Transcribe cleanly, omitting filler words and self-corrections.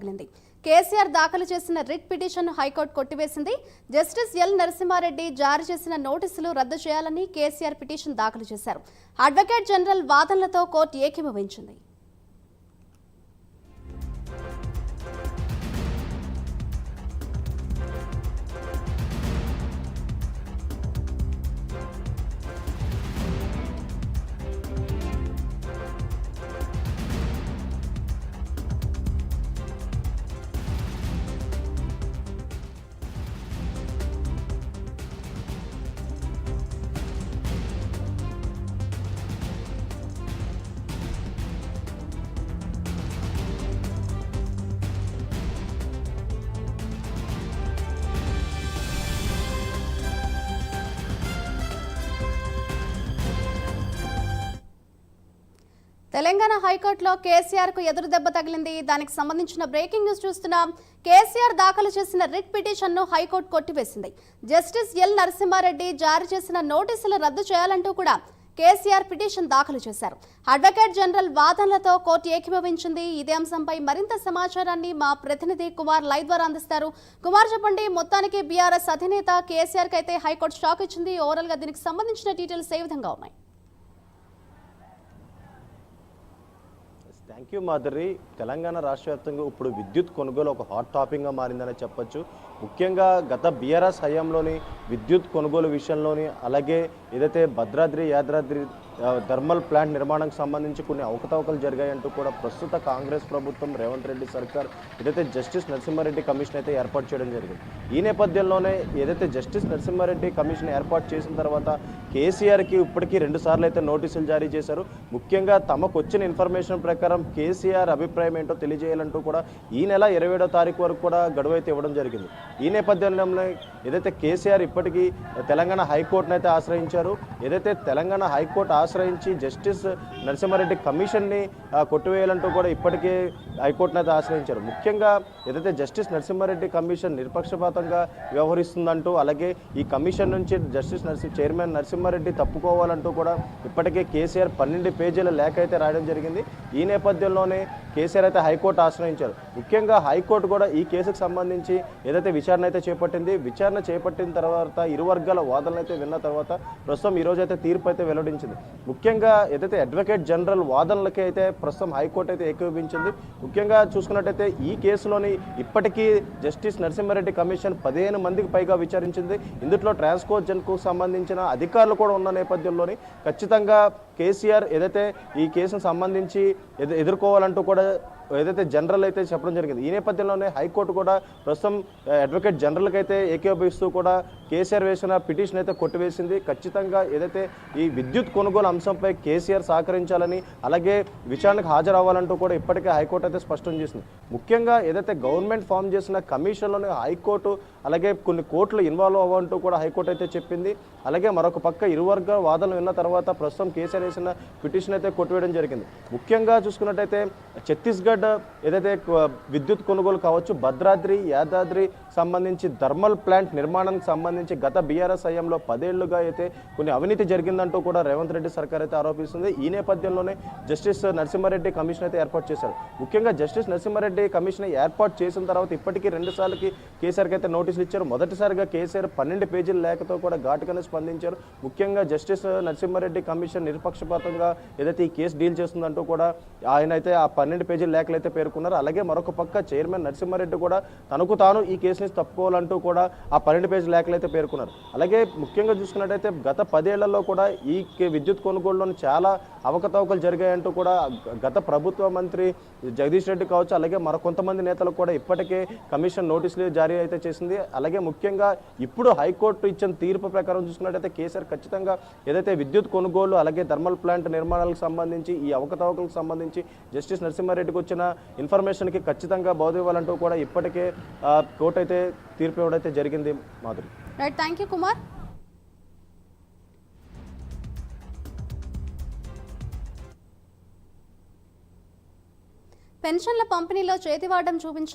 తగిలింది. కేసీఆర్ దాఖలు చేసిన రిట్ పిటిషన్ హైకోర్టు కొట్టివేసింది. జస్టిస్ ఎల్ నరసింహారెడ్డి జారీ చేసిన నోటీసులు రద్దు చేయాలని కేసీఆర్ పిటిషన్ దాఖలు చేశారు. అడ్వకేట్ జనరల్ వాదనలతో కోర్టు ఏకీభవించింది. తెలంగాణ హైకోర్టులో కేసీఆర్ కు ఎదురు దెబ్బ తగిలింది. దానికి సంబంధించిన బ్రేకింగ్ న్యూస్ చూస్తున్నాం. కేసీఆర్ దాఖలు చేసిన రిట్ పిటిషన్ ను హైకోర్టు కొట్టివేసింది. జస్టిస్ ఎల్ నరసింహారెడ్డి జారీ చేసిన నోటీసులు రద్దు చేయాలంటూ కూడా కేసీఆర్ పిటిషన్ దాఖలు చేశారు. అడ్వకేట్ జనరల్ వాదనలతో కోర్టు ఏకీభవించింది. ఇదే అంశంపై మరింత సమాచారాన్ని మా ప్రతినిధి కుమార్ లైవ్ ద్వారా అందిస్తారు. కుమార్, చెప్పండి, మొత్తానికి బీఆర్ఎస్ అధినేత కేసీఆర్ కి అయితే హైకోర్టు షాక్ ఇచ్చింది. ఓవరాల్ గా దీనికి సంబంధించిన డీటెయిల్స్ ఏ విధంగా ఉన్నాయి? Thank you Madhuri. తెలంగాణ రాష్ట్ర వ్యాప్తంగా ఇప్పుడు విద్యుత్ కొనుగోలు ఒక హాట్ టాపిక్గా మారిందని చెప్పొచ్చు. ముఖ్యంగా గత బీఆర్ఎస్ హయాంలోని విద్యుత్ కొనుగోలు విషయంలోని, అలాగే ఏదైతే భద్రాద్రి యాదాద్రి థర్మల్ ప్లాంట్ నిర్మాణానికి సంబంధించి కొన్ని అవకతవకలు జరిగాయంటూ కూడా ప్రస్తుత కాంగ్రెస్ ప్రభుత్వం రేవంత్ రెడ్డి సర్కార్ ఏదైతే జస్టిస్ నరసింహారెడ్డి కమిషన్ అయితే ఏర్పాటు చేయడం జరిగింది. ఈ నేపథ్యంలోనే ఏదైతే జస్టిస్ నరసింహారెడ్డి కమిషన్ ఏర్పాటు చేసిన తర్వాత కేసీఆర్కి ఇప్పటికీ 2 సార్లు అయితే నోటీసులు జారీ చేశారు. ముఖ్యంగా తమకు వచ్చిన ఇన్ఫర్మేషన్ ప్రకారం కేసీఆర్ అభిప్రాయం ఏంటో తెలియజేయాలంటూ కూడా ఈ నెల 27వ తారీఖు వరకు కూడా గడువు అయితే ఇవ్వడం జరిగింది. ఈ నేపథ్యంలో ఏదైతే కేసీఆర్ ఇప్పటికీ తెలంగాణ హైకోర్టును అయితే ఆశ్రయించారు. ఏదైతే తెలంగాణ హైకోర్టు ఆశ్రయించి జస్టిస్ నరసింహారెడ్డి కమిషన్ని కొట్టివేయాలంటూ కూడా ఇప్పటికే హైకోర్టును అయితే ఆశ్రయించారు. ముఖ్యంగా ఏదైతే జస్టిస్ నరసింహారెడ్డి కమిషన్ నిష్పక్షపాతంగా వ్యవహరిస్తుందంటూ, అలాగే ఈ కమిషన్ నుంచి జస్టిస్ చైర్మన్ నరసింహారెడ్డి తప్పుకోవాలంటూ కూడా ఇప్పటికే కేసీఆర్ 12 పేజీల లేఖ అయితే రాయడం జరిగింది. ఈ నేపథ్యంలోనే కేసీఆర్ అయితే హైకోర్టు ఆశ్రయించారు. ముఖ్యంగా హైకోర్టు కూడా ఈ కేసుకు సంబంధించి ఏదైతే విచారణ అయితే చేపట్టింది. విచారణ చేపట్టిన తర్వాత ఇరు వర్గాల వాదనలు అయితే విన్న తర్వాత ప్రస్తుతం ఈరోజు అయితే తీర్పు అయితే వెల్లడించింది. ముఖ్యంగా ఏదైతే అడ్వకేట్ జనరల్ వాదనలకి అయితే ప్రస్తుతం హైకోర్టు అయితే ఏకీభవించింది. ముఖ్యంగా చూసుకున్నట్టయితే ఈ కేసులోని ఇప్పటికీ జస్టిస్ నరసింహారెడ్డి కమిషన్ 15 మందికి పైగా విచారించింది. ఇందులో ట్రాన్స్కో జన్కు సంబంధించిన అధికారులు కూడా ఉన్న నేపథ్యంలోని ఖచ్చితంగా కేసీఆర్ ఏదైతే ఈ కేసును సంబంధించి ఎదుర్కోవాలంటూ కూడా ఏదైతే జనరల్ అయితే చెప్పడం జరిగింది. ఈ నేపథ్యంలోనే హైకోర్టు కూడా ప్రస్తుతం అడ్వకేట్ జనరల్కి అయితే ఏకీభవిస్తూ కూడా కేసీఆర్ వేసిన పిటిషన్ అయితే కొట్టివేసింది. ఖచ్చితంగా ఏదైతే ఈ విద్యుత్ కొనుగోలు అంశంపై కేసీఆర్ సహకరించాలని, అలాగే విచారణకు హాజరవ్వాలంటూ కూడా ఇప్పటికే హైకోర్టు అయితే స్పష్టం చేసింది. ముఖ్యంగా ఏదైతే గవర్నమెంట్ ఫామ్ చేసిన కమిషన్లోనే హైకోర్టు అలాగే కొన్ని కోర్టులు ఇన్వాల్వ్ అవ్వాలంటూ కూడా హైకోర్టు అయితే చెప్పింది. అలాగే మరొక పక్క ఇరువర్గ వాదనలు విన్న తర్వాత ప్రస్తుతం కేసీఆర్ వేసిన పిటిషన్ అయితే కొట్టివేయడం జరిగింది. ముఖ్యంగా చూసుకున్నట్టయితే ఛత్తీస్గఢ్ ఏదైతే విద్యుత్ కొనుగోలు కావచ్చు, భద్రాద్రి యాదాద్రి సంబంధించి థర్మల్ ప్లాంట్ నిర్మాణానికి సంబంధించి గత బీఆర్ఎస్ హయాంలో 10 ఏళ్లుగా అయితే కొన్ని అవినీతి జరిగిందంటూ కూడా రేవంత్ రెడ్డి సర్కార్ అయితే ఆరోపిస్తుంది. ఈ నేపథ్యంలోనే జస్టిస్ నరసింహారెడ్డి కమిషన్ అయితే ఏర్పాటు చేశారు. ముఖ్యంగా జస్టిస్ నరసింహారెడ్డి కమిషన్ ఏర్పాటు చేసిన తర్వాత ఇప్పటికీ 2 సార్లకి కేసీఆర్కి అయితే నోటీసులు ఇచ్చారు. మొదటిసారిగా కేసీఆర్ 12 పేజీల లేఖతో కూడా ఘాటుగానే స్పందించారు. ముఖ్యంగా జస్టిస్ నరసింహారెడ్డి కమిషన్ నిష్పక్షపాతంగా ఏదైతే ఈ కేసు డీల్ చేస్తుందంటూ కూడా ఆయన అయితే ఆ 12 పేజీల లేఖలు అయితే పేర్కొన్నారు. అలాగే మరొక పక్క చైర్మన్ నరసింహారెడ్డి కూడా తనకు తాను ఈ కేసు నుంచి తప్పుకోవాలంటూ కూడా ఆ 12 పేజీల లేఖలు అయితే పేర్కొన్నారు. అలాగే ముఖ్యంగా చూసుకున్నట్టయితే గత 10 ఏళ్లలో కూడా ఈ విద్యుత్ కొనుగోలులో చాలా అవకతవకలు జరిగాయంటూ కూడా గత ప్రభుత్వ మంత్రి జగదీష్ రెడ్డి కావచ్చు, అలాగే మరికొంతమంది నేతలకు కూడా ఇప్పటికే కమిషన్ నోటీసులు జారీ అయితే చేసింది. అలాగే ముఖ్యంగా ఇప్పుడు హైకోర్టు ఇచ్చిన తీర్పు ప్రకారం చూసుకున్నట్టయితే కేసీఆర్ ఖచ్చితంగా ఏదైతే విద్యుత్ కొనుగోలు అలాగే థర్మల్ ప్లాంట్ నిర్మాణాలకు సంబంధించి ఈ అవకతవకలకు సంబంధించి జస్టిస్ నరసింహారెడ్డికి వచ్చిన ఇన్ఫర్మేషన్కి ఖచ్చితంగా బౌద్ధ ఇవ్వాలంటూ కూడా ఇప్పటికే కోర్టు అయితే తీర్పు ఇవ్వడం అయితే జరిగింది. Madhuri, right, thank you Kumar. పెన్షన్ల పంపిణీలో చేతివాటం చూపించిన